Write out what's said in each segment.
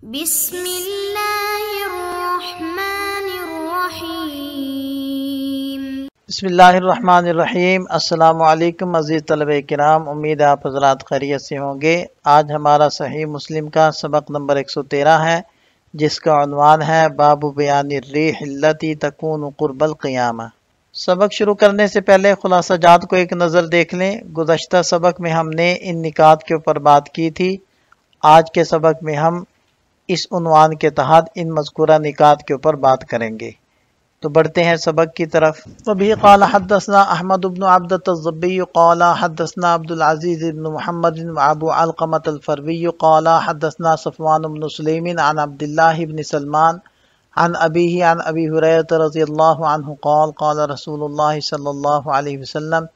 بسم اللہ الرحمن الرحیم۔ بسم اللہ الرحمن الرحیم۔ السلام علیکم عزیز طلبہ کرام، امید ہے آپ حضرات خیریت سے ہوں گے۔ آج ہمارا صحیح مسلم کا سبق نمبر 113 ہے، جس کا عنوان ہے باب بیان الریح التی تکون قرب القیامہ۔ سبق شروع کرنے سے پہلے خلاصہ جات کو ایک نظر دیکھ لیں۔ گزشتہ سبق میں ہم نے ان نکات کے اوپر بات کی تھی۔ آج کے سبق میں ہم اس عنوان کے تحت ان مذکورہ نکات کے اوپر بات کریں گے۔ تو بڑھتے ہیں سبق کی طرف۔ وبه قال حدثنا احمد بن عبدة الضبي قال حدثنا عبد العزيز بن محمد وابو علقمة الفروي قال حدثنا صفوان بن سليم عن عبد الله بن سلمان عن أبيه عن أبي هريرة رضي الله عنه قال قال رسول الله صلى الله عليه وسلم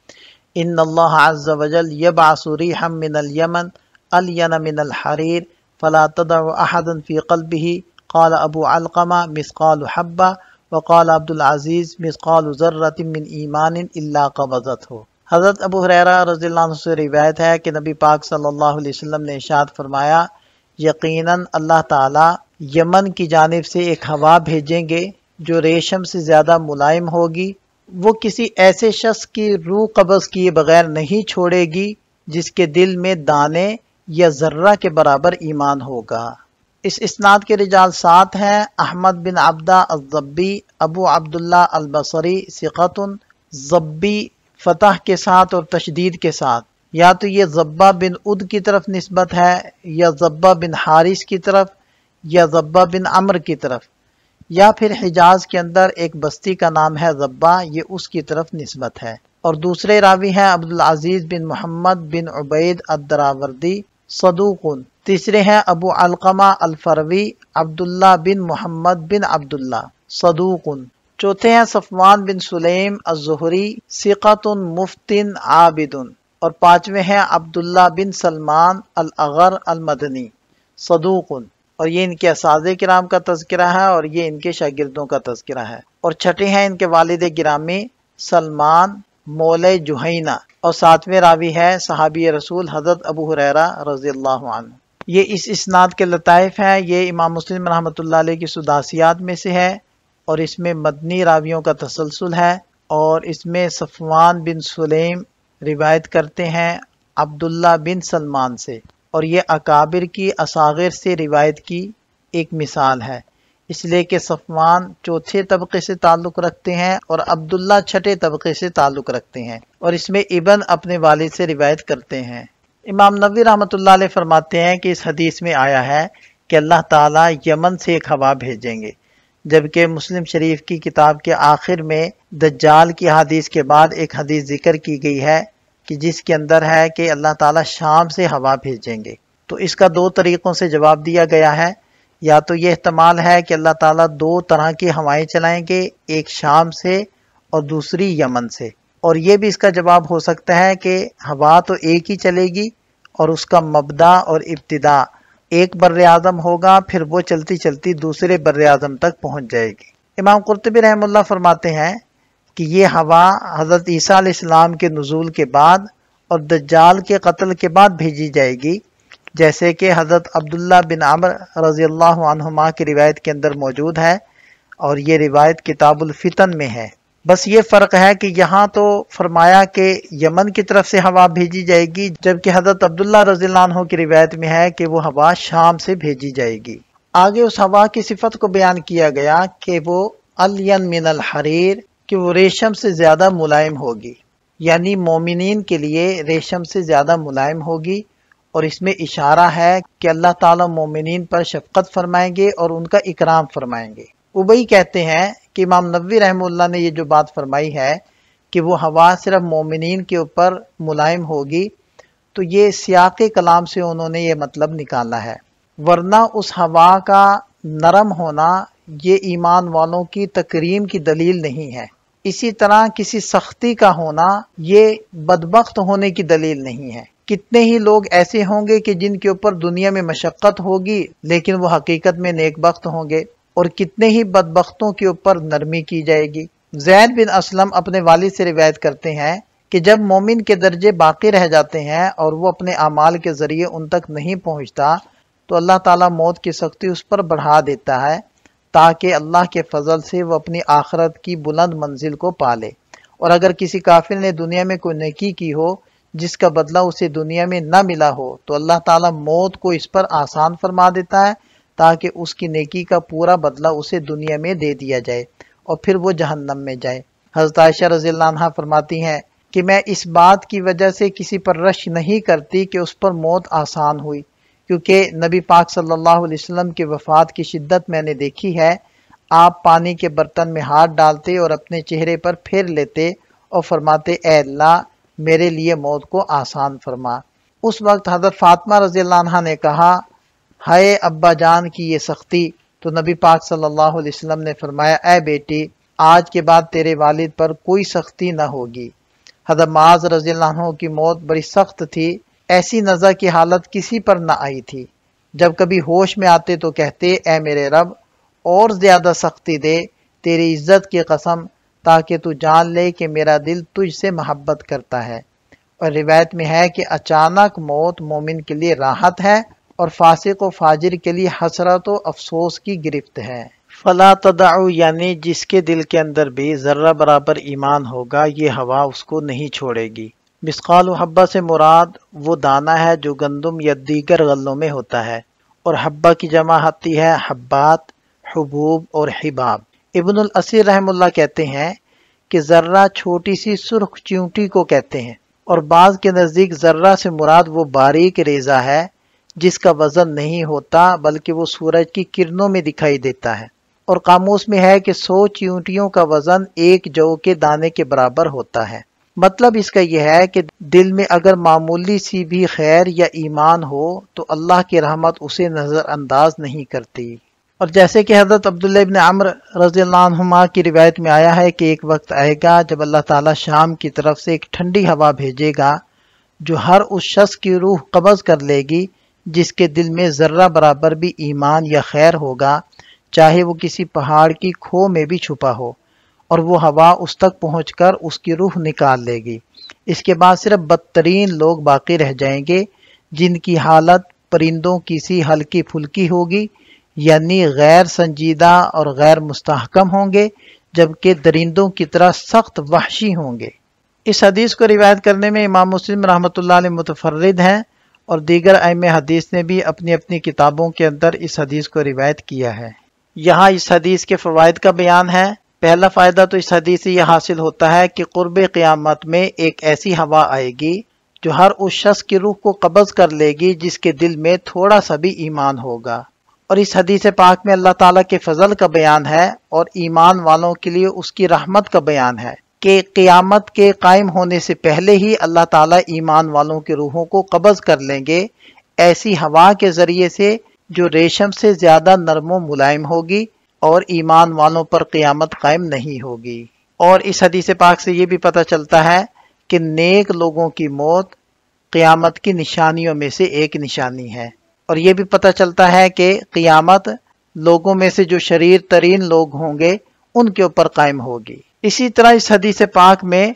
إن الله عز وجل يبعث ريحا من اليمن ألين من الحرير فلا تدع أحدا في قلبه قال أبو علقمة مثقال حبة وقال عبد العزيز مثقال ذرة من ایمان الا قبضته۔ حضرت ابو ہریرہ رضی اللہ عنہ سے روایت ہے کہ نبی پاک صلی اللہ علیہ وسلم نے ارشاد فرمایا، یقیناً اللہ تعالی یمن کی جانب سے ایک ہوا بھیجیں گے جو ریشم سے زیادہ ملائم ہوگی، وہ کسی ایسے شخص کی روح قبض کیے بغیر نہیں چھوڑے گی جس کے دل میں دانے یا ذرہ کے برابر ایمان ہوگا۔ اس اسناد کے رجال 7 ہیں۔ احمد بن عبدہ الضبی، ابو عبداللہ البصری، ثقۃ، ضبی فتح کے ساتھ اور تشدید کے ساتھ، یا تو یہ ضبہ بن اد کی طرف نسبت ہے، یا ضبہ بن حارث کی طرف، یا ضبہ بن عمر کی طرف، یا پھر حجاز کے اندر ایک بستی کا نام ہے ضبہ، یہ اس کی طرف نسبت ہے۔ اور دوسرے راوی ہیں عبدالعزیز بن محمد بن عبید الدراوردی، صدوق۔ تیسرے ہیں ابو علقمہ الفروی، عبداللہ بن محمد بن عبداللہ، صدوق۔ چوتھے ہیں صفوان بن سلیم الزہری، ثقۃ مفتن عابد۔ اور پانچویں ہیں عبداللہ بن سلمان الاغر المدنی، صدوق۔ اور یہ ان کے اساتذہ کرام کا تذکرہ ہے اور یہ ان کے شاگردوں کا تذکرہ ہے۔ اور چھٹے ہیں ان کے والد گرامی سلمان مولے جوہینہ، اور 7ویں راوی ہے صحابی رسول حضرت ابو ہریرہ رضی اللہ عنہ۔ یہ اس اسناد کے لطائف ہیں۔ یہ امام مسلم رحمۃ اللہ علیہ کی سداسیات میں سے ہے، اور اس میں مدنی راویوں کا تسلسل ہے، اور اس میں صفوان بن سلیم روایت کرتے ہیں عبداللہ بن سلمان سے، اور یہ اکابر کی اصاغر سے روایت کی ایک مثال ہے، اس لیے کہ صفوان چوتھے طبقے سے تعلق رکھتے ہیں اور عبداللہ چھٹے طبقے سے تعلق رکھتے ہیں، اور اس میں ابن اپنے والد سے روایت کرتے ہیں۔ امام نووی رحمۃ اللہ علیہ فرماتے ہیں کہ اس حدیث میں آیا ہے کہ اللہ تعالیٰ یمن سے ایک ہوا بھیجیں گے، جبکہ مسلم شریف کی کتاب کے آخر میں دجال کی حدیث کے بعد ایک حدیث ذکر کی گئی ہے کہ جس کے اندر ہے کہ اللہ تعالیٰ شام سے ہوا بھیجیں گے۔ تو اس کا 2 طریقوں سے جواب دیا گیا ہے۔ یا تو یہ احتمال ہے کہ اللہ تعالیٰ 2 طرح کی ہوائیں چلائیں گے، ایک شام سے اور دوسری یمن سے، اور یہ بھی اس کا جواب ہو سکتا ہے کہ ہوا تو ایک ہی چلے گی اور اس کا مبدا اور ابتدا ایک بر اعظم ہوگا، پھر وہ چلتی چلتی دوسرے بر اعظم تک پہنچ جائے گی۔ امام قرطبی رحمہ اللہ فرماتے ہیں کہ یہ ہوا حضرت عیسیٰ علیہ السلام کے نزول کے بعد اور دجال کے قتل کے بعد بھیجی جائے گی، جیسے کہ حضرت عبداللہ بن عمر رضی اللہ عنہما کی روایت کے اندر موجود ہے، اور یہ روایت کتاب الفتن میں ہے۔ بس یہ فرق ہے کہ یہاں تو فرمایا کہ یمن کی طرف سے ہوا بھیجی جائے گی، جبکہ حضرت عبداللہ رضی اللہ عنہ کی روایت میں ہے کہ وہ ہوا شام سے بھیجی جائے گی۔ آگے اس ہوا کی صفت کو بیان کیا گیا کہ وہ الین من الحریر، کہ وہ ریشم سے زیادہ ملائم ہوگی، یعنی مومنین کے لیے ریشم سے زیادہ ملائم ہوگی، اور اس میں اشارہ ہے کہ اللہ تعالیٰ مومنین پر شفقت فرمائیں گے اور ان کا اکرام فرمائیں گے۔ ابئی کہتے ہیں کہ امام نووی رحمہ اللہ نے یہ جو بات فرمائی ہے کہ وہ ہوا صرف مومنین کے اوپر ملائم ہوگی، تو یہ سیاق کلام سے انہوں نے یہ مطلب نکالا ہے، ورنہ اس ہوا کا نرم ہونا یہ ایمان والوں کی تکریم کی دلیل نہیں ہے، اسی طرح کسی سختی کا ہونا یہ بدبخت ہونے کی دلیل نہیں ہے۔ کتنے ہی لوگ ایسے ہوں گے کہ جن کے اوپر دنیا میں مشقت ہوگی لیکن وہ حقیقت میں نیک بخت ہوں گے، اور کتنے ہی بدبختوں کے اوپر نرمی کی جائے گی۔ زید بن اسلم اپنے والد سے روایت کرتے ہیں کہ جب مومن کے درجے باقی رہ جاتے ہیں اور وہ اپنے اعمال کے ذریعے ان تک نہیں پہنچتا تو اللہ تعالیٰ موت کی سختی اس پر بڑھا دیتا ہے تاکہ اللہ کے فضل سے وہ اپنی آخرت کی بلند منزل کو پالے۔ اور اگر کسی کافر نے دنیا میں کوئی نیکی کی ہو جس کا بدلہ اسے دنیا میں نہ ملا ہو تو اللہ تعالیٰ موت کو اس پر آسان فرما دیتا ہے تاکہ اس کی نیکی کا پورا بدلہ اسے دنیا میں دے دیا جائے اور پھر وہ جہنم میں جائے۔ حضرت عائشہ رضی اللہ عنہ فرماتی ہیں کہ میں اس بات کی وجہ سے کسی پر رشک نہیں کرتی کہ اس پر موت آسان ہوئی، کیونکہ نبی پاک صلی اللہ علیہ وسلم کی وفات کی شدت میں نے دیکھی ہے۔ آپ پانی کے برتن میں ہاتھ ڈالتے اور اپنے چہرے پر پھیر لیتے اور فرماتے اے اللہ میرے لیے موت کو آسان فرما۔ اس وقت حضرت فاطمہ رضی اللہ عنہ نے کہا ہائے ابا جان کی یہ سختی، تو نبی پاک صلی اللہ علیہ وسلم نے فرمایا اے بیٹی آج کے بعد تیرے والد پر کوئی سختی نہ ہوگی۔ حضرت معاذ رضی اللہ عنہ کی موت بڑی سخت تھی، ایسی نزع کی حالت کسی پر نہ آئی تھی۔ جب کبھی ہوش میں آتے تو کہتے اے میرے رب اور زیادہ سختی دے تیری عزت کی قسم، تاکہ تو جان لے کہ میرا دل تجھ سے محبت کرتا ہے۔ اور روایت میں ہے کہ اچانک موت مومن کے لیے راحت ہے اور فاسق و فاجر کے لیے حسرت و افسوس کی گرفت ہے۔ فلا تدعو یعنی جس کے دل کے اندر بھی ذرہ برابر ایمان ہوگا یہ ہوا اس کو نہیں چھوڑے گی۔ مثقال و حبہ سے مراد وہ دانہ ہے جو گندم یا دیگر غلوں میں ہوتا ہے، اور حبہ کی جمع آتی ہے حبات، حبوب اور حباب۔ ابن الاسیر رحم اللہ کہتے ہیں کہ ذرہ چھوٹی سی سرخ چیونٹی کو کہتے ہیں، اور بعض کے نزدیک ذرہ سے مراد وہ باریک ریزہ ہے جس کا وزن نہیں ہوتا بلکہ وہ سورج کی کرنوں میں دکھائی دیتا ہے، اور قاموس میں ہے کہ 100 چیونٹیوں کا وزن ایک جو کے دانے کے برابر ہوتا ہے۔ مطلب اس کا یہ ہے کہ دل میں اگر معمولی سی بھی خیر یا ایمان ہو تو اللہ کی رحمت اسے نظر انداز نہیں کرتی۔ اور جیسے کہ حضرت عبداللہ ابن عمرو رضی اللہ عنہما کی روایت میں آیا ہے کہ ایک وقت آئے گا جب اللہ تعالیٰ شام کی طرف سے ایک ٹھنڈی ہوا بھیجے گا جو ہر اس شخص کی روح قبض کر لے گی جس کے دل میں ذرہ برابر بھی ایمان یا خیر ہوگا، چاہے وہ کسی پہاڑ کی کھو میں بھی چھپا ہو، اور وہ ہوا اس تک پہنچ کر اس کی روح نکال لے گی۔ اس کے بعد صرف بدترین لوگ باقی رہ جائیں گے جن کی حالت پرندوں کی سی ہلکی پھلکی ہوگی، یعنی غیر سنجیدہ اور غیر مستحکم ہوں گے، جبکہ درندوں کی طرح سخت وحشی ہوں گے۔ اس حدیث کو روایت کرنے میں امام مسلم رحمۃ اللہ علیہ متفرد ہیں، اور دیگر ائمہ حدیث نے بھی اپنی اپنی کتابوں کے اندر اس حدیث کو روایت کیا ہے۔ یہاں اس حدیث کے فوائد کا بیان ہے۔ پہلا فائدہ تو اس حدیث سے یہ حاصل ہوتا ہے کہ قرب قیامت میں ایک ایسی ہوا آئے گی جو ہر اس شخص کی روح کو قبض کر لے گی جس کے دل میں تھوڑا سا بھی ایمان ہوگا۔ اور اس حدیث پاک میں اللہ تعالیٰ کے فضل کا بیان ہے اور ایمان والوں کے لیے اس کی رحمت کا بیان ہے کہ قیامت کے قائم ہونے سے پہلے ہی اللہ تعالیٰ ایمان والوں کی روحوں کو قبض کر لیں گے، ایسی ہوا کے ذریعے سے جو ریشم سے زیادہ نرم و ملائم ہوگی، اور ایمان والوں پر قیامت قائم نہیں ہوگی۔ اور اس حدیث پاک سے یہ بھی پتہ چلتا ہے کہ نیک لوگوں کی موت قیامت کی نشانیوں میں سے ایک نشانی ہے، اور یہ بھی پتہ چلتا ہے کہ قیامت لوگوں میں سے جو شریر ترین لوگ ہوں گے ان کے اوپر قائم ہوگی۔ اسی طرح اس حدیث پاک میں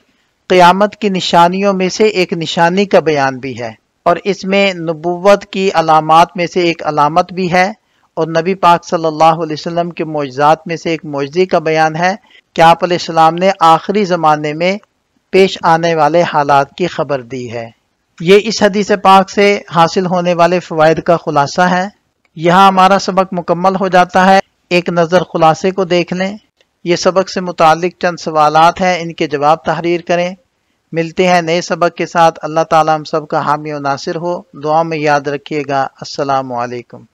قیامت کی نشانیوں میں سے ایک نشانی کا بیان بھی ہے، اور اس میں نبوت کی علامات میں سے ایک علامت بھی ہے، اور نبی پاک صلی اللہ علیہ وسلم کے معجزات میں سے ایک معجزے کا بیان ہے کہ آپ علیہ السلام نے آخری زمانے میں پیش آنے والے حالات کی خبر دی ہے۔ یہ اس حدیث پاک سے حاصل ہونے والے فوائد کا خلاصہ ہے۔ یہاں ہمارا سبق مکمل ہو جاتا ہے۔ ایک نظر خلاصے کو دیکھ لیں۔ یہ سبق سے متعلق چند سوالات ہیں، ان کے جواب تحریر کریں۔ ملتے ہیں نئے سبق کے ساتھ۔ اللہ تعالیٰ ہم سب کا حامی و ناصر ہو۔ دعا میں یاد رکھیے گا۔ السلام علیکم۔